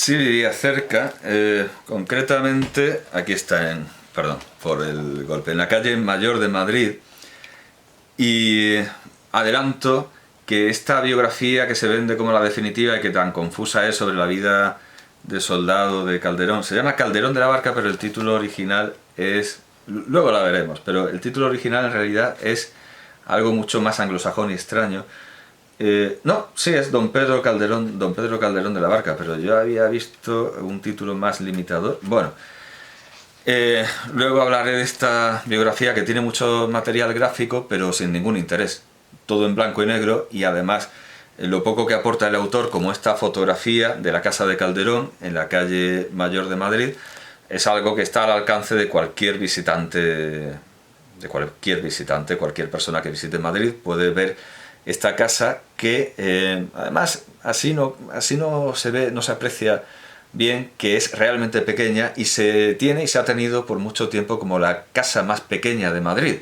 Sí, vivía cerca, concretamente, aquí está perdón, por el golpe, en la calle Mayor de Madrid. Y adelanto que esta biografía que se vende como la definitiva y que tan confusa es sobre la vida de soldado de Calderón, se llama Calderón de la Barca, pero el título original es, luego la veremos, pero el título original en realidad es algo mucho más anglosajón y extraño. No, sí, es Don Pedro Calderón de la Barca, pero yo había visto un título más limitador. Bueno, luego hablaré de esta biografía que tiene mucho material gráfico, pero sin ningún interés. Todo en blanco y negro, y además lo poco que aporta el autor, como esta fotografía de la casa de Calderón en la calle Mayor de Madrid, es algo que está al alcance de cualquier visitante, cualquier persona que visite Madrid puede ver esta casa que además así no se ve, no se aprecia bien, que es realmente pequeña y se tiene y se ha tenido por mucho tiempo como la casa más pequeña de Madrid,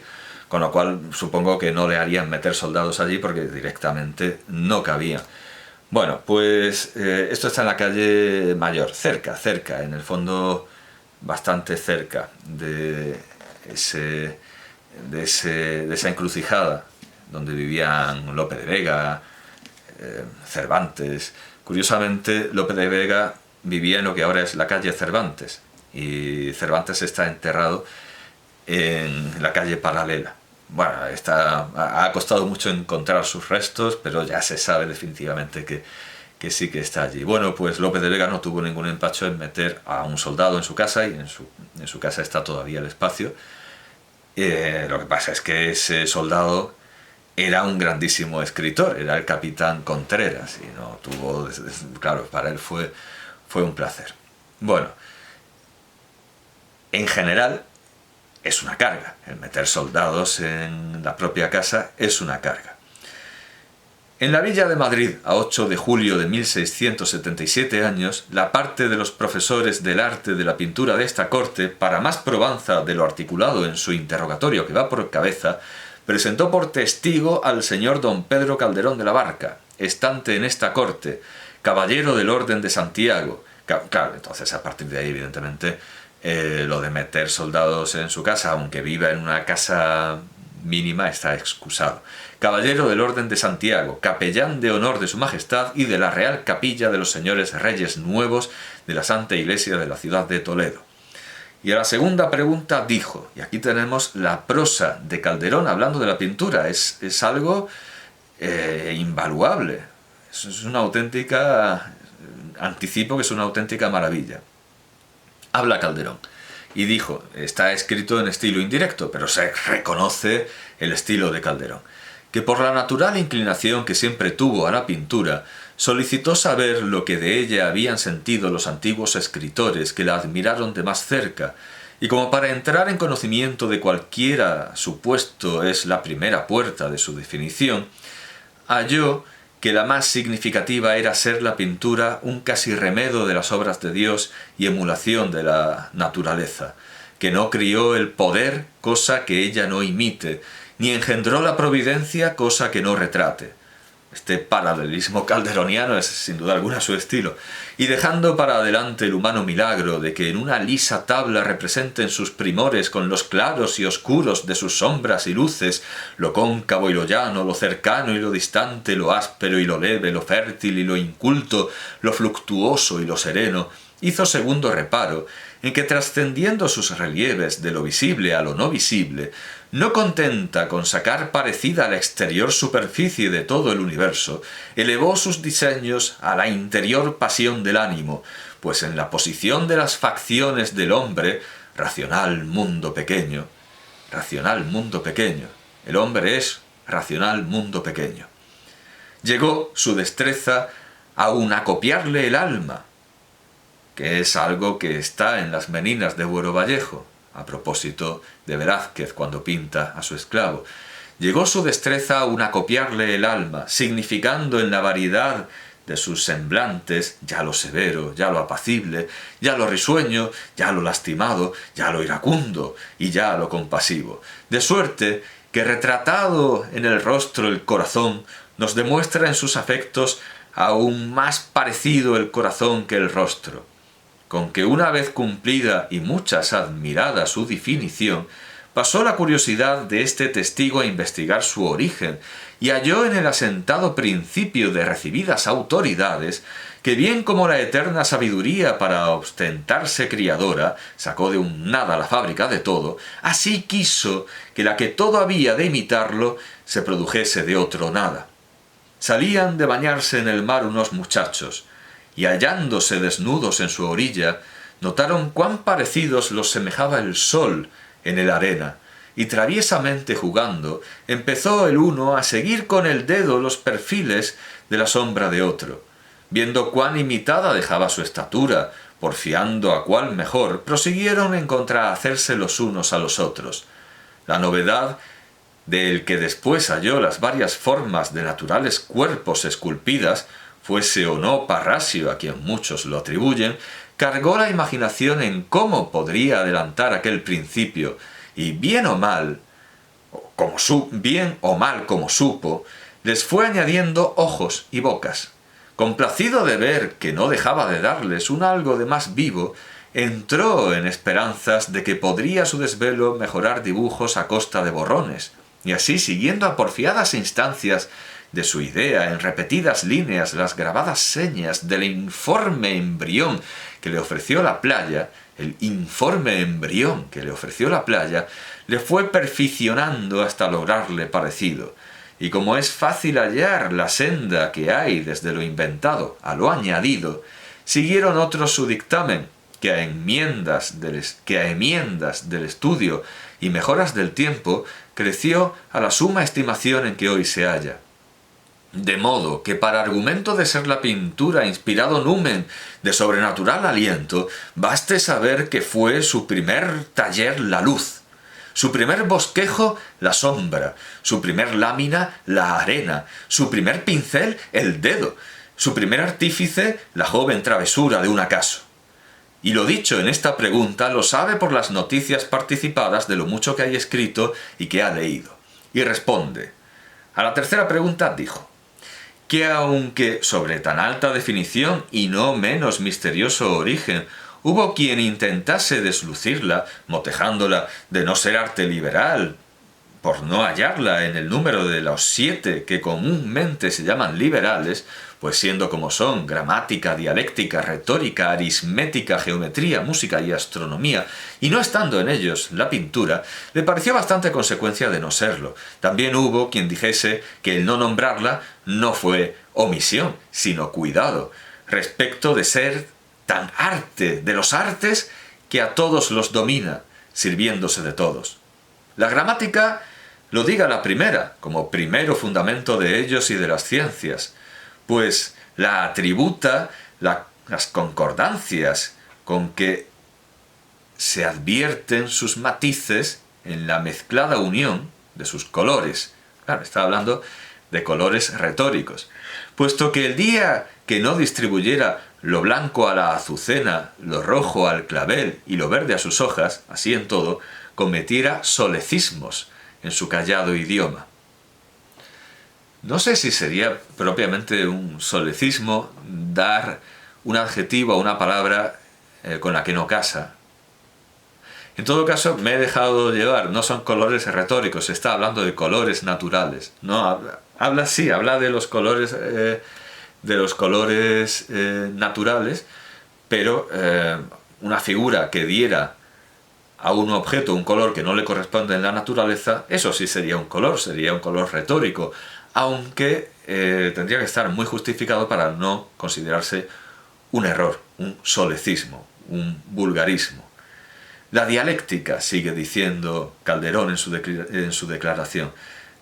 con lo cual supongo que no le harían meter soldados allí porque directamente no cabía. Bueno, pues esto está en la calle Mayor, cerca, en el fondo bastante cerca ese, de esa encrucijada donde vivían Lope de Vega, Cervantes. Curiosamente, Lope de Vega vivía en lo que ahora es la calle Cervantes, y Cervantes está enterrado en la calle paralela. Bueno, ha costado mucho encontrar sus restos, pero ya se sabe definitivamente que sí que está allí. Bueno, pues Lope de Vega no tuvo ningún empacho en meter a un soldado en su casa, y en su casa está todavía el espacio. Lo que pasa es que ese soldado era un grandísimo escritor, era el capitán Contreras, y no tuvo, claro, para él fue un placer. Bueno, en general es una carga, el meter soldados en la propia casa es una carga. En la Villa de Madrid, a 8 de julio de 1677 años, la parte de los profesores del arte de la pintura de esta corte, para más probanza de lo articulado en su interrogatorio que va por cabeza, presentó por testigo al señor don Pedro Calderón de la Barca, estante en esta corte, caballero del Orden de Santiago. Claro, entonces a partir de ahí, evidentemente, lo de meter soldados en su casa, aunque viva en una casa mínima, está excusado. Caballero del Orden de Santiago, capellán de honor de su majestad y de la Real Capilla de los señores Reyes Nuevos de la Santa Iglesia de la ciudad de Toledo. Y a la segunda pregunta dijo, y aquí tenemos la prosa de Calderón hablando de la pintura, es algo invaluable, es una auténtica, anticipo que es una auténtica maravilla. Habla Calderón y dijo, está escrito en estilo indirecto, pero se reconoce el estilo de Calderón, que por la natural inclinación que siempre tuvo a la pintura, solicitó saber lo que de ella habían sentido los antiguos escritores que la admiraron de más cerca, y como para entrar en conocimiento de cualquiera supuesto es la primera puerta de su definición, halló que la más significativa era ser la pintura un casi remedo de las obras de Dios y emulación de la naturaleza, que no crió el poder, cosa que ella no imite, ni engendró la providencia, cosa que no retrate. Este paralelismo calderoniano es sin duda alguna su estilo, y dejando para adelante el humano milagro de que en una lisa tabla representen sus primores con los claros y oscuros de sus sombras y luces, lo cóncavo y lo llano, lo cercano y lo distante, lo áspero y lo leve, lo fértil y lo inculto, lo fluctuoso y lo sereno, hizo segundo reparo en que, trascendiendo sus relieves de lo visible a lo no visible, no contenta con sacar parecida a la exterior superficie de todo el universo, elevó sus diseños a la interior pasión del ánimo, pues en la posición de las facciones del hombre, racional mundo pequeño, el hombre es racional mundo pequeño. Llegó su destreza aun a copiarle el alma, que es algo que está en las Meninas de Buero Vallejo, a propósito de Velázquez cuando pinta a su esclavo. Llegó su destreza aun a copiarle el alma, significando en la variedad de sus semblantes ya lo severo, ya lo apacible, ya lo risueño, ya lo lastimado, ya lo iracundo y ya lo compasivo, de suerte que retratado en el rostro el corazón nos demuestra en sus afectos aún más parecido el corazón que el rostro, con que una vez cumplida y muchas admirada su definición, pasó la curiosidad de este testigo a investigar su origen, y halló en el asentado principio de recibidas autoridades, que bien como la eterna sabiduría para ostentarse criadora sacó de un nada la fábrica de todo, así quiso que la que todo había de imitarlo se produjese de otro nada. Salían de bañarse en el mar unos muchachos, y hallándose desnudos en su orilla, notaron cuán parecidos los semejaba el sol en el arena, y traviesamente jugando, empezó el uno a seguir con el dedo los perfiles de la sombra de otro. Viendo cuán imitada dejaba su estatura, porfiando a cuál mejor, prosiguieron en contrahacerse los unos a los otros. La novedad del que después halló las varias formas de naturales cuerpos esculpidas, fuese o no Parrasio, a quien muchos lo atribuyen, cargó la imaginación en cómo podría adelantar aquel principio, y bien o mal como supo, les fue añadiendo ojos y bocas. Complacido de ver que no dejaba de darles un algo de más vivo, entró en esperanzas de que podría su desvelo mejorar dibujos a costa de borrones, y así, siguiendo a porfiadas instancias de su idea en repetidas líneas las grabadas señas del informe embrión que le ofreció la playa, le fue perfeccionando hasta lograrle parecido. Y como es fácil hallar la senda que hay desde lo inventado a lo añadido, siguieron otros su dictamen, que a enmiendas del estudio y mejoras del tiempo, creció a la suma estimación en que hoy se halla. De modo que para argumento de ser la pintura inspirado numen de sobrenatural aliento, baste saber que fue su primer taller la luz, su primer bosquejo la sombra, su primer lámina la arena, su primer pincel el dedo, su primer artífice la joven travesura de un acaso. Y lo dicho en esta pregunta lo sabe por las noticias participadas de lo mucho que hay escrito y que ha leído. Y responde. A la tercera pregunta dijo que aunque sobre tan alta definición y no menos misterioso origen hubo quien intentase deslucirla, motejándola de no ser arte liberal, por no hallarla en el número de los 7 que comúnmente se llaman liberales, pues siendo como son gramática, dialéctica, retórica, aritmética, geometría, música y astronomía, y no estando en ellos la pintura, le pareció bastante consecuencia de no serlo. También hubo quien dijese que el no nombrarla no fue omisión, sino cuidado, respecto de ser tan arte de los artes que a todos los domina, sirviéndose de todos. La gramática lo diga la primera, como primero fundamento de ellos y de las ciencias, pues la atributa las concordancias con que se advierten sus matices en la mezclada unión de sus colores. Claro, está hablando de colores retóricos, puesto que el día que no distribuyera lo blanco a la azucena, lo rojo al clavel y lo verde a sus hojas, así en todo, cometiera solecismos en su callado idioma. No sé si sería propiamente un solecismo dar un adjetivo a una palabra con la que no casa. En todo caso, me he dejado llevar, no son colores retóricos, se está hablando de colores naturales. No habla de los colores naturales, pero una figura que diera a un objeto un color que no le corresponde en la naturaleza, eso sí sería un color retórico, aunque tendría que estar muy justificado para no considerarse un error, un solecismo, un vulgarismo. La dialéctica, sigue diciendo Calderón en su declaración,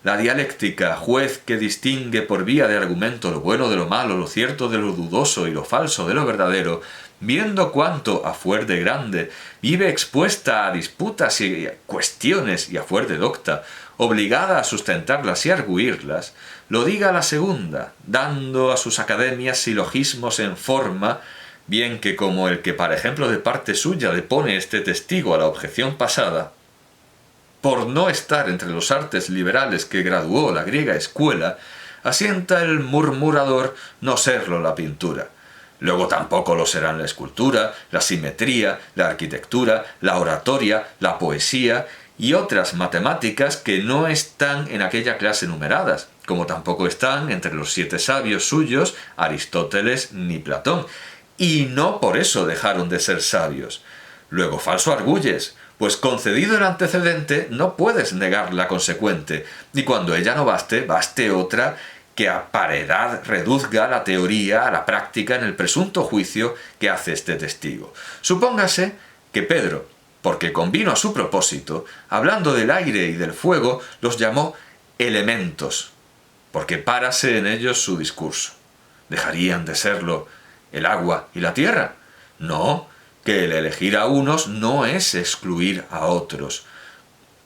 la dialéctica, juez que distingue por vía de argumento lo bueno de lo malo, lo cierto de lo dudoso y lo falso de lo verdadero, viendo cuánto, a fuer de grande, vive expuesta a disputas y cuestiones y a fuer de docta, obligada a sustentarlas y arguirlas, lo diga la segunda, dando a sus academias silogismos en forma, bien que como el que para ejemplo de parte suya depone este testigo a la objeción pasada, por no estar entre los artes liberales que graduó la griega escuela, asienta el murmurador no serlo la pintura. Luego tampoco lo serán la escultura, la simetría, la arquitectura, la oratoria, la poesía y otras matemáticas que no están en aquella clase numeradas, como tampoco están entre los 7 sabios suyos Aristóteles ni Platón, y no por eso dejaron de ser sabios. Luego falso arguyes, pues concedido el antecedente no puedes negar la consecuente, y cuando ella no baste, baste otra que a paredad reduzga la teoría a la práctica en el presunto juicio que hace este testigo. Supóngase que Pedro, porque convino a su propósito, hablando del aire y del fuego, los llamó elementos, porque párase en ellos su discurso. ¿Dejarían de serlo el agua y la tierra? No, que el elegir a unos no es excluir a otros,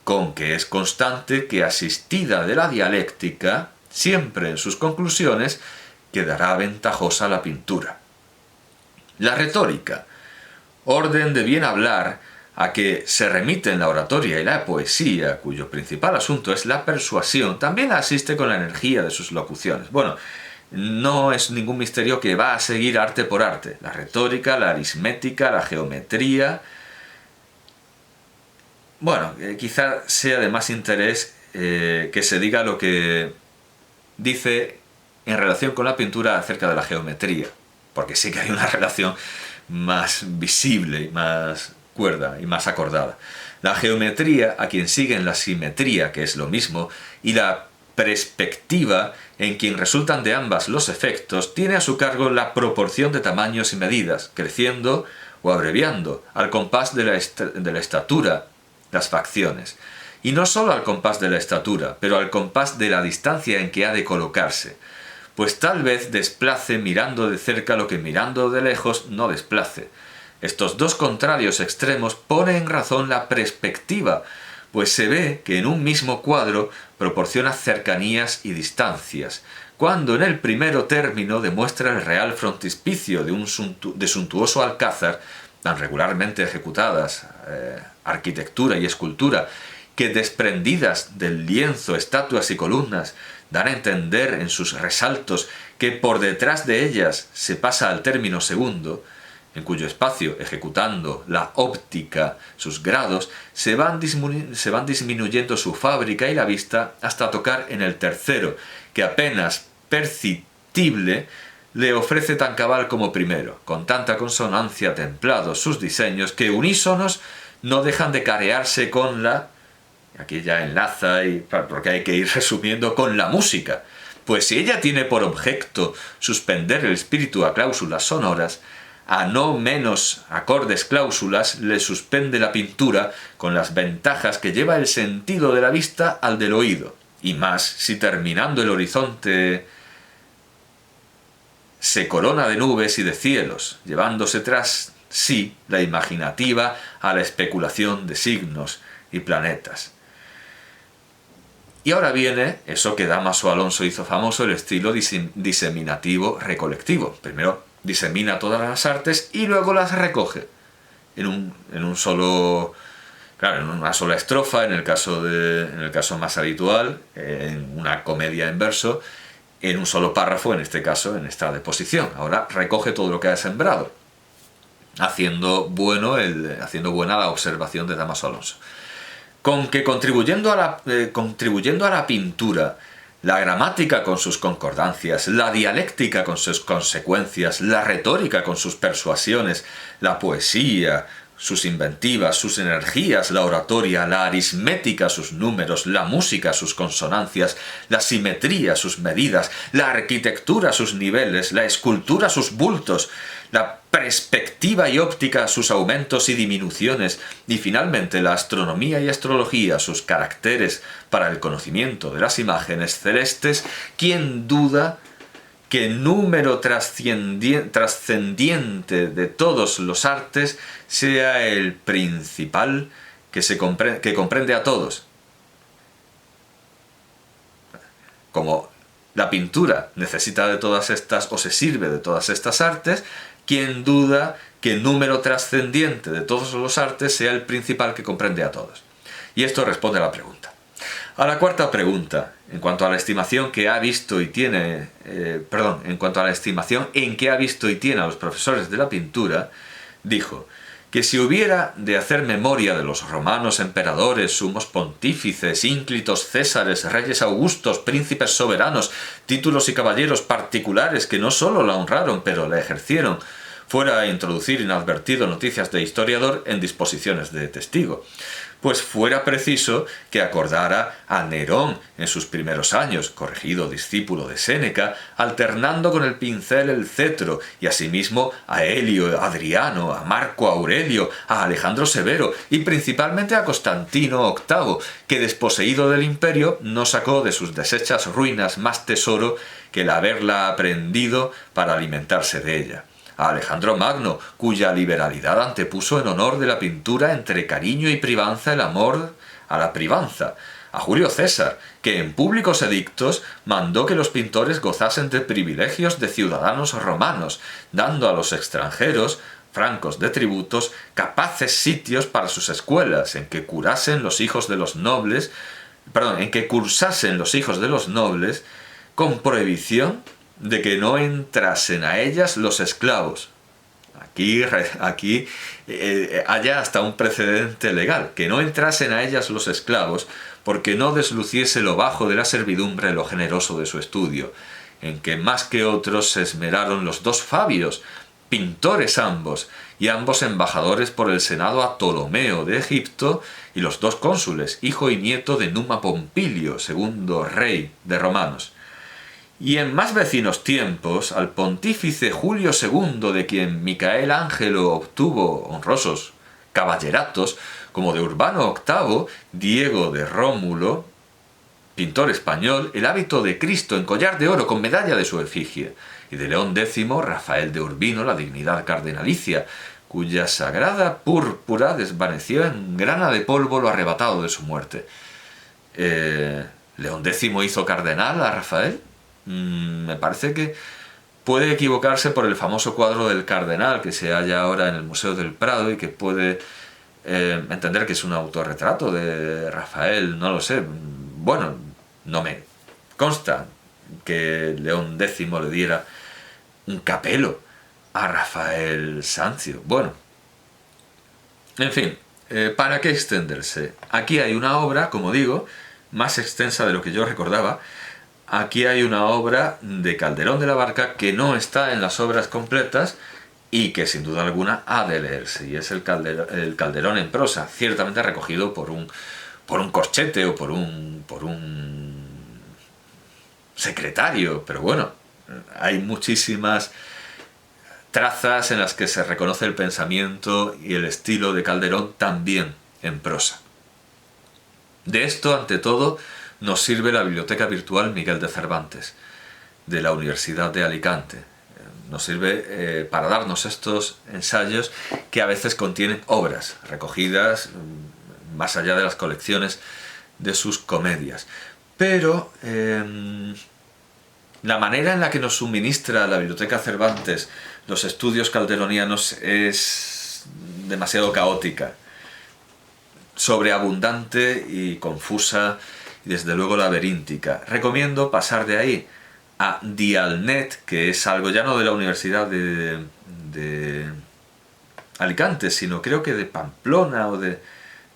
con que es constante que asistida de la dialéctica, siempre en sus conclusiones, quedará ventajosa la pintura. La retórica, orden de bien hablar a que se remiten la oratoria y la poesía, cuyo principal asunto es la persuasión, también asiste con la energía de sus locuciones. Bueno, no es ningún misterio que va a seguir arte por arte. La retórica, la aritmética, la geometría. Bueno, quizá sea de más interés que se diga lo que dice en relación con la pintura acerca de la geometría, porque sí que hay una relación más visible y más cuerda y más acordada. La geometría, a quien siguen la simetría, que es lo mismo, y la perspectiva, en quien resultan de ambas los efectos, tiene a su cargo la proporción de tamaños y medidas, creciendo o abreviando, al compás de la estatura, las facciones. Y no sólo al compás de la estatura, pero al compás de la distancia en que ha de colocarse, pues tal vez desplace mirando de cerca lo que mirando de lejos no desplace. Estos dos contrarios extremos ponen en razón la perspectiva, pues se ve que en un mismo cuadro proporciona cercanías y distancias, cuando en el primero término demuestra el real frontispicio de suntuoso alcázar, tan regularmente ejecutadas, arquitectura y escultura, que desprendidas del lienzo, estatuas y columnas, dan a entender en sus resaltos que por detrás de ellas se pasa al término segundo, en cuyo espacio, ejecutando la óptica sus grados, se van disminuyendo su fábrica y la vista hasta tocar en el tercero, que apenas perceptible le ofrece tan cabal como primero, con tanta consonancia templados sus diseños que unísonos no dejan de carearse con la... Aquí ya enlaza, porque hay que ir resumiendo, con la música. Pues si ella tiene por objeto suspender el espíritu a cláusulas sonoras, a no menos acordes cláusulas le suspende la pintura con las ventajas que lleva el sentido de la vista al del oído. Y más si terminando el horizonte se corona de nubes y de cielos, llevándose tras sí la imaginativa a la especulación de signos y planetas. Y ahora viene eso que Dámaso Alonso hizo famoso, el estilo diseminativo recolectivo. Primero disemina todas las artes y luego las recoge en un solo, claro, en una sola estrofa, en el caso más habitual, en una comedia en verso, en un solo párrafo, en este caso, en esta deposición. Ahora recoge todo lo que ha sembrado, haciendo buena la observación de Dámaso Alonso. Con que contribuyendo a la pintura, la gramática con sus concordancias, la dialéctica con sus consecuencias, la retórica con sus persuasiones, la poesía, sus inventivas, sus energías, la oratoria, la aritmética, sus números, la música, sus consonancias, la simetría, sus medidas, la arquitectura, sus niveles, la escultura, sus bultos, la perspectiva y óptica, sus aumentos y diminuciones, y finalmente la astronomía y astrología, sus caracteres para el conocimiento de las imágenes celestes, ¿quién duda que número trascendiente de todos los artes sea el principal que comprende a todos? Como la pintura necesita de todas estas, o se sirve de todas estas artes, ¿quién duda que el número trascendiente de todos los artes sea el principal que comprende a todos? Y esto responde a la pregunta. A la cuarta pregunta, en cuanto a la estimación que ha visto y tiene, en cuanto a la estimación en que ha visto y tiene a los profesores de la pintura, dijo que si hubiera de hacer memoria de los romanos emperadores, sumos pontífices, ínclitos césares, reyes augustos, príncipes soberanos, títulos y caballeros particulares que no sólo la honraron, pero la ejercieron, fuera a introducir inadvertido noticias de historiador en disposiciones de testigo, pues fuera preciso que acordara a Nerón en sus primeros años, corregido discípulo de Séneca, alternando con el pincel el cetro, y asimismo a Helio Adriano, a Marco Aurelio, a Alejandro Severo y principalmente a Constantino VIII, que desposeído del imperio no sacó de sus deshechas ruinas más tesoro que el haberla aprendido para alimentarse de ella. A Alejandro Magno, cuya liberalidad antepuso en honor de la pintura entre cariño y privanza el amor a la privanza. A Julio César, que en públicos edictos mandó que los pintores gozasen de privilegios de ciudadanos romanos, dando a los extranjeros, francos de tributos, capaces sitios para sus escuelas, en que cursasen los hijos de los nobles, con prohibición de que no entrasen a ellas los esclavos. Aquí haya hasta un precedente legal, que no entrasen a ellas los esclavos, porque no desluciese lo bajo de la servidumbre lo generoso de su estudio, en que más que otros se esmeraron los dos Fabios, pintores ambos, y ambos embajadores por el senado a Ptolomeo de Egipto, y los dos cónsules, hijo y nieto de Numa Pompilio, segundo rey de romanos. Y en más vecinos tiempos, al pontífice Julio II, de quien Micael Ángelo obtuvo honrosos caballeratos, como de Urbano VIII, Diego de Rómulo, pintor español, el hábito de Cristo en collar de oro con medalla de su efigie, y de León X, Rafael de Urbino, la dignidad cardenalicia, cuya sagrada púrpura desvaneció en grana de polvo lo arrebatado de su muerte. ¿León X hizo cardenal a Rafael? Me parece que puede equivocarse por el famoso cuadro del cardenal que se halla ahora en el Museo del Prado y que puede entender que es un autorretrato de Rafael, no lo sé. Bueno, no me consta que León X le diera un capelo a Rafael Sanzio. Bueno, en fin, ¿para qué extenderse? Aquí hay una obra, como digo, más extensa de lo que yo recordaba. Aquí hay una obra de Calderón de la Barca que no está en las obras completas y que sin duda alguna ha de leerse, y es el Calderón en prosa, ciertamente recogido por un corchete o por un secretario, pero bueno, hay muchísimas trazas en las que se reconoce el pensamiento y el estilo de Calderón también en prosa. De esto, ante todo, nos sirve la Biblioteca Virtual Miguel de Cervantes, de la Universidad de Alicante. Nos sirve para darnos estos ensayos que a veces contienen obras recogidas más allá de las colecciones de sus comedias. Pero la manera en la que nos suministra la Biblioteca Cervantes los estudios calderonianos es demasiado caótica, sobreabundante y confusa, y desde luego laberíntica. Recomiendo pasar de ahí a Dialnet, que es algo ya no de la Universidad de Alicante, sino creo que de Pamplona o de...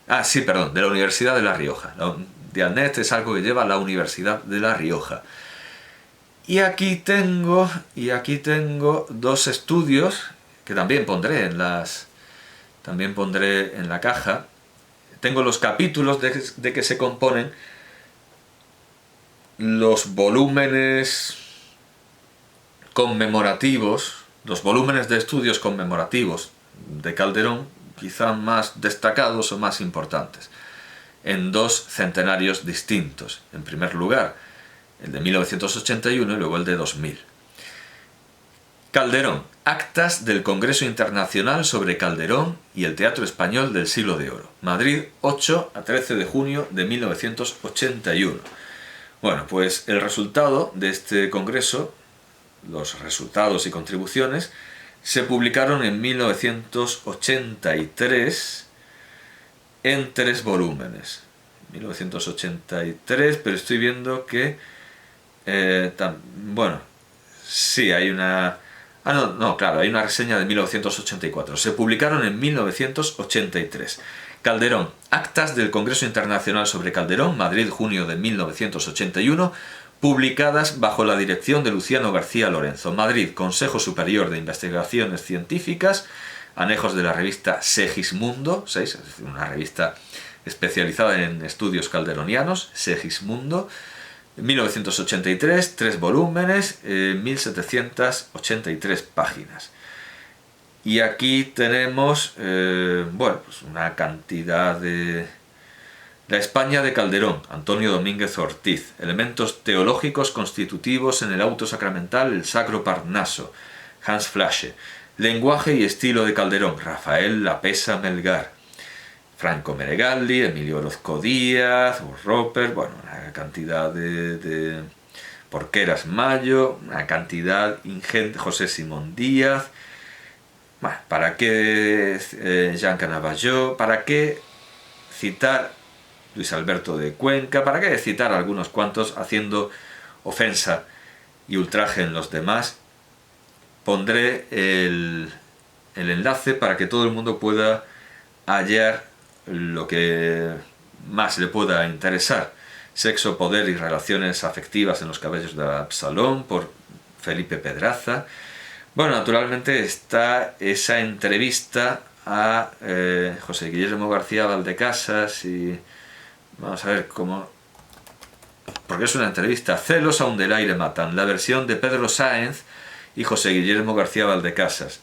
de la Universidad de La Rioja. Dialnet es algo que lleva la Universidad de La Rioja. Y aquí tengo dos estudios que también pondré en la caja. Tengo los capítulos de que se componen los volúmenes conmemorativos, los volúmenes de estudios conmemorativos de Calderón, quizá más destacados o más importantes, en dos centenarios distintos. En primer lugar, el de 1981 y luego el de 2000. Calderón, Actas del Congreso Internacional sobre Calderón y el Teatro Español del Siglo de Oro. Madrid, 8 a 13 de junio de 1981. Bueno, pues el resultado de este congreso, los resultados y contribuciones, se publicaron en 1983 en 3 volúmenes. 1983, pero estoy viendo que... bueno, sí, hay una... Ah, no, no, claro, hay una reseña de 1984. Se publicaron en 1983. Calderón, Actas del Congreso Internacional sobre Calderón, Madrid, junio de 1981, publicadas bajo la dirección de Luciano García Lorenzo. Madrid, Consejo Superior de Investigaciones Científicas, anejos de la revista Segismundo, 6, es decir, una revista especializada en estudios calderonianos, Segismundo, 1983, 3 volúmenes, 1783 páginas. Y aquí tenemos, bueno, pues una cantidad de... La España de Calderón, Antonio Domínguez Ortiz. Elementos teológicos constitutivos en el auto sacramental, el Sacro Parnaso, Hans Flasche. Lenguaje y estilo de Calderón, Rafael Lapesa Melgar. Franco Meregalli, Emilio Orozco Díaz, Roper, bueno, una cantidad de Porqueras Mayo, una cantidad ingente, José Simón Díaz, bueno, ¿para qué Jean Canavalló? ¿Para qué citar Luis Alberto de Cuenca? ¿Para qué citar algunos cuantos haciendo ofensa y ultraje en los demás? Pondré el enlace para que todo el mundo pueda hallar lo que más le pueda interesar. Sexo, poder y relaciones afectivas en los cabellos de Absalón, por Felipe Pedraza. Bueno, naturalmente está esa entrevista a José Guillermo García Valdecasas y... Vamos a ver cómo... Porque es una entrevista. Celos aun del aire matan. La versión de Pedro Sáenz y José Guillermo García Valdecasas.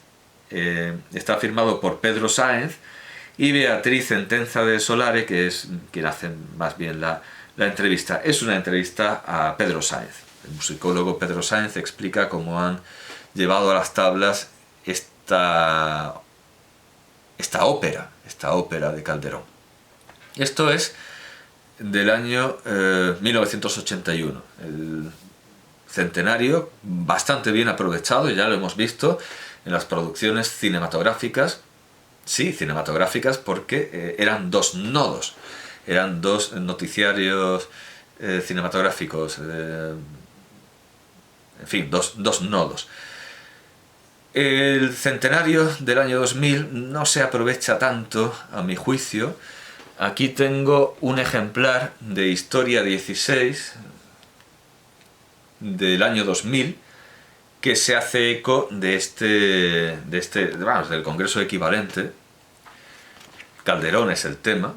Está firmado por Pedro Sáenz y Beatriz Entenza de Solare, que es quien hace más bien la entrevista. Es una entrevista a Pedro Sáenz. El musicólogo Pedro Sáenz explica cómo han llevado a las tablas esta ópera de Calderón. Esto es del año 1981, el centenario bastante bien aprovechado, ya lo hemos visto en las producciones cinematográficas. Sí, cinematográficas, porque eran dos nodos, eran dos noticiarios cinematográficos, en fin, dos nodos. El centenario del año 2000 no se aprovecha tanto, a mi juicio. Aquí tengo un ejemplar de Historia 16 del año 2000 que se hace eco del Congreso equivalente. Calderón es el tema,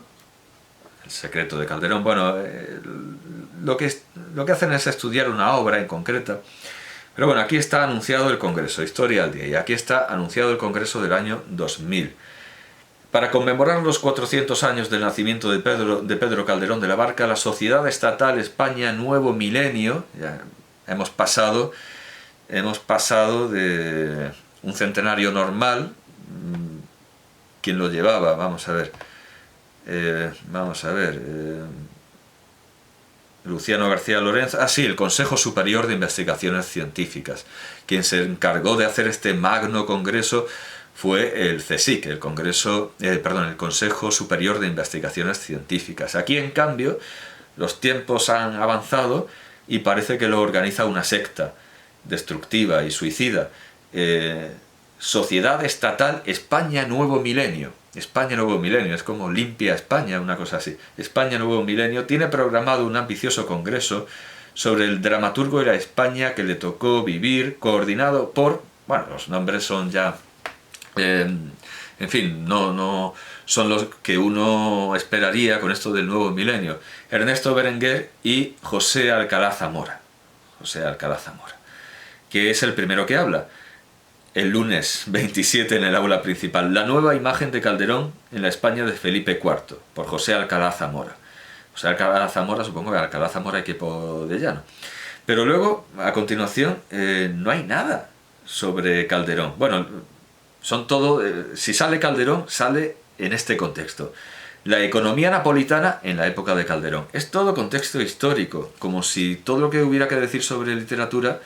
el secreto de Calderón. Bueno, lo que hacen es estudiar una obra en concreta. Pero bueno, aquí está anunciado el Congreso, Historia al día, y aquí está anunciado el Congreso del año 2000. Para conmemorar los 400 años del nacimiento de Pedro Calderón de la Barca, la Sociedad Estatal España Nuevo Milenio, ya hemos pasado de un centenario normal. ¿Quién lo llevaba? Vamos a ver. Luciano García Lorenzo. Ah, sí, el Consejo Superior de Investigaciones Científicas. Quien se encargó de hacer este magno congreso fue el CSIC, el Consejo Superior de Investigaciones Científicas. Aquí, en cambio, los tiempos han avanzado y parece que lo organiza una secta destructiva y suicida. Sociedad Estatal España Nuevo Milenio. España Nuevo Milenio, es como Limpia España, una cosa así. España Nuevo Milenio tiene programado un ambicioso congreso sobre el dramaturgo y la España que le tocó vivir, coordinado por... Bueno, los nombres son ya... en fin, no son los que uno esperaría con esto del nuevo milenio. Ernesto Berenguer y José Alcalá Zamora. José Alcalá Zamora, que es el primero que habla. El lunes 27 en el aula principal. La nueva imagen de Calderón en la España de Felipe IV, por José Alcalá Zamora. José Alcalá Zamora, supongo que Alcalá Zamora equipo de llano. Pero luego, a continuación, no hay nada sobre Calderón. Bueno, son todo... si sale Calderón, sale en este contexto. La economía napolitana en la época de Calderón. Es todo contexto histórico, como si todo lo que hubiera que decir sobre literatura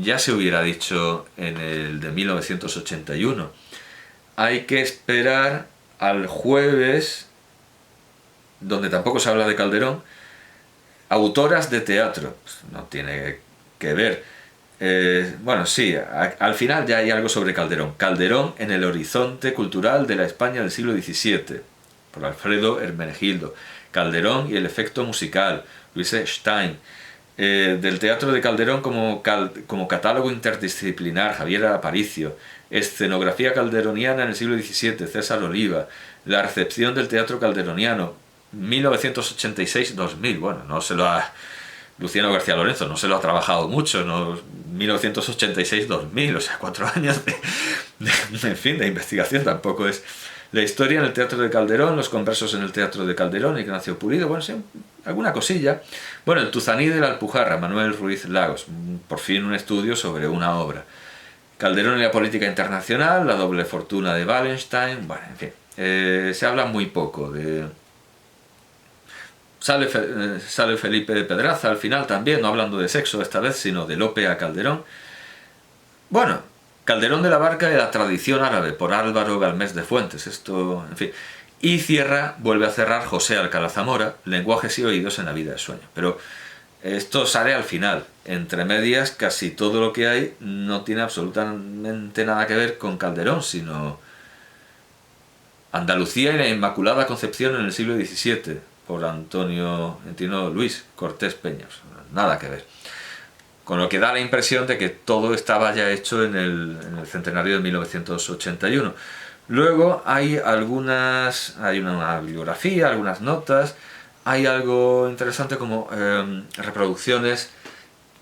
ya se hubiera dicho en el de 1981. Hay que esperar al jueves donde tampoco se habla de Calderón, autoras de teatro. Pues no tiene que ver. Bueno, sí, al final ya hay algo sobre Calderón. Calderón en el horizonte cultural de la España del siglo XVII, por Alfredo Hermenegildo. Calderón y el efecto musical, Luis Stein. Del teatro de Calderón como catálogo interdisciplinar, Javier Aparicio. Escenografía calderoniana en el siglo XVII, César Oliva. La recepción del teatro calderoniano, 1986-2000. Bueno, no se lo ha... Luciano García Lorenzo no se lo ha trabajado mucho, ¿no? 1986-2000, o sea, 4 años en fin, de investigación. Tampoco es la historia en el teatro de Calderón, los conversos en el teatro de Calderón, Ignacio Pulido, bueno, sí, alguna cosilla. Bueno, el Tuzaní de la Alpujarra, Manuel Ruiz Lagos, por fin un estudio sobre una obra. Calderón y la política internacional, la doble fortuna de Wallenstein, bueno, en fin, se habla muy poco de... Sale Felipe Pedraza al final también, no hablando de sexo esta vez, sino de Lope a Calderón. Bueno, Calderón de la Barca y la tradición árabe, por Álvaro Galmés de Fuentes, esto, en fin. Y vuelve a cerrar José Alcalá Zamora, Lenguajes y oídos en la vida de sueño. Pero esto sale al final. Entre medias, casi todo lo que hay no tiene absolutamente nada que ver con Calderón, sino Andalucía y la Inmaculada Concepción en el siglo XVII, por Antonio Luis Cortés Peñas. Nada que ver. Con lo que da la impresión de que todo estaba ya hecho en el centenario de 1981. Luego hay una bibliografía, algunas notas, hay algo interesante como reproducciones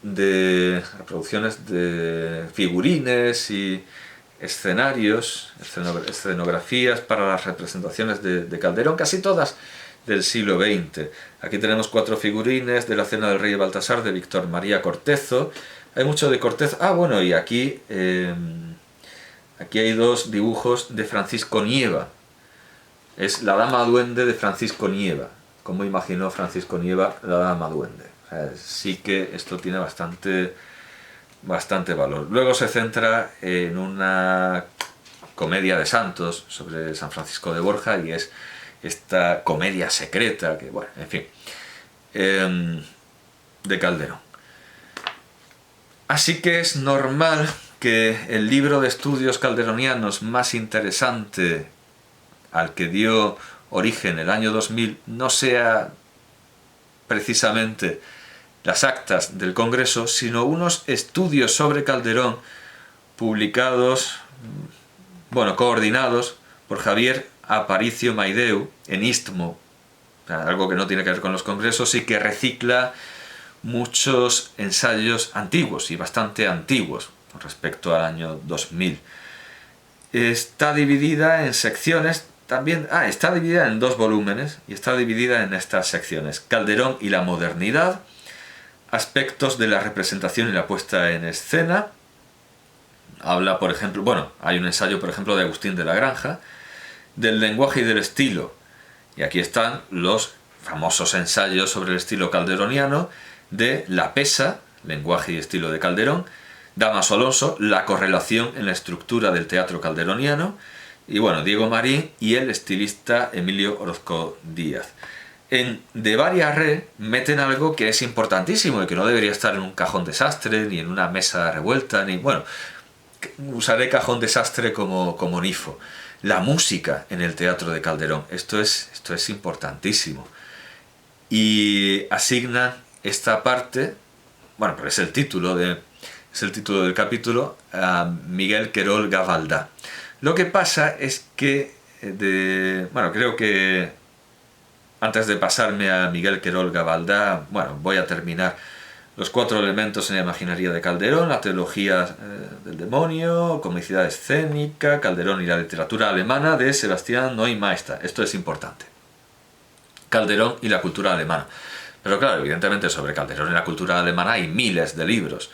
de figurines y escenarios, escenografías para las representaciones de Calderón, casi todas del siglo XX. Aquí tenemos 4 figurines de la Cena del Rey Baltasar de Víctor María Cortezo. Hay mucho de Cortezo. Ah, bueno, y aquí hay 2 dibujos de Francisco Nieva. Es la Dama Duende de Francisco Nieva. ¿Cómo imaginó Francisco Nieva la Dama Duende? O sea, sí que esto tiene bastante valor. Luego se centra en una comedia de santos sobre San Francisco de Borja, y es esta comedia secreta, que bueno, en fin, de Calderón. Así que es normal que el libro de estudios calderonianos más interesante al que dio origen el año 2000 no sea precisamente las actas del Congreso, sino unos estudios sobre Calderón publicados, bueno, coordinados por Javier Aparicio Maideu en Istmo, algo que no tiene que ver con los congresos y que recicla muchos ensayos antiguos y bastante antiguos con respecto al año 2000. Está dividida en secciones también, está dividida en 2 volúmenes y está dividida en estas secciones: Calderón y la modernidad, aspectos de la representación y la puesta en escena. Habla, por ejemplo, bueno, hay un ensayo, por ejemplo, de Agustín de la Granja, del lenguaje y del estilo. Y aquí están los famosos ensayos sobre el estilo calderoniano de La Pesa, lenguaje y estilo de Calderón, Damaso Alonso, la correlación en la estructura del teatro calderoniano, y bueno, Diego Marín y el estilista Emilio Orozco Díaz. En De Varia Re meten algo que es importantísimo y que no debería estar en un cajón desastre, ni en una mesa revuelta, ni... bueno, usaré cajón desastre como nifo. La música en el teatro de Calderón. Esto es importantísimo. Y asignan esta parte, bueno, pero es el título del capítulo, a Miguel Querol Gavaldá. Lo que pasa es que, bueno, creo que antes de pasarme a Miguel Querol Gavaldá, bueno, voy a terminar los 4 elementos en la imaginería de Calderón, la teología del demonio, comicidad escénica, Calderón y la literatura alemana de Sebastián Neumeister. Esto es importante. Calderón y la cultura alemana. Pero claro, evidentemente sobre Calderón y la cultura alemana hay miles de libros.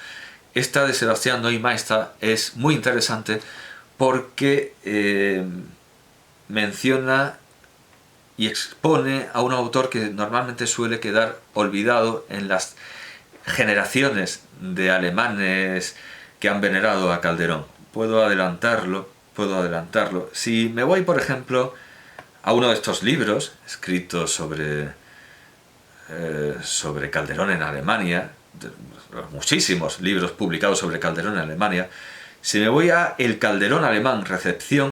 Esta de Sebastián Neumeister es muy interesante porque menciona y expone a un autor que normalmente suele quedar olvidado en las generaciones de alemanes que han venerado a Calderón. Puedo adelantarlo. Si me voy, por ejemplo, a uno de estos libros escritos sobre Calderón en Alemania, muchísimos libros publicados sobre Calderón en Alemania, si me voy a El Calderón Alemán, recepción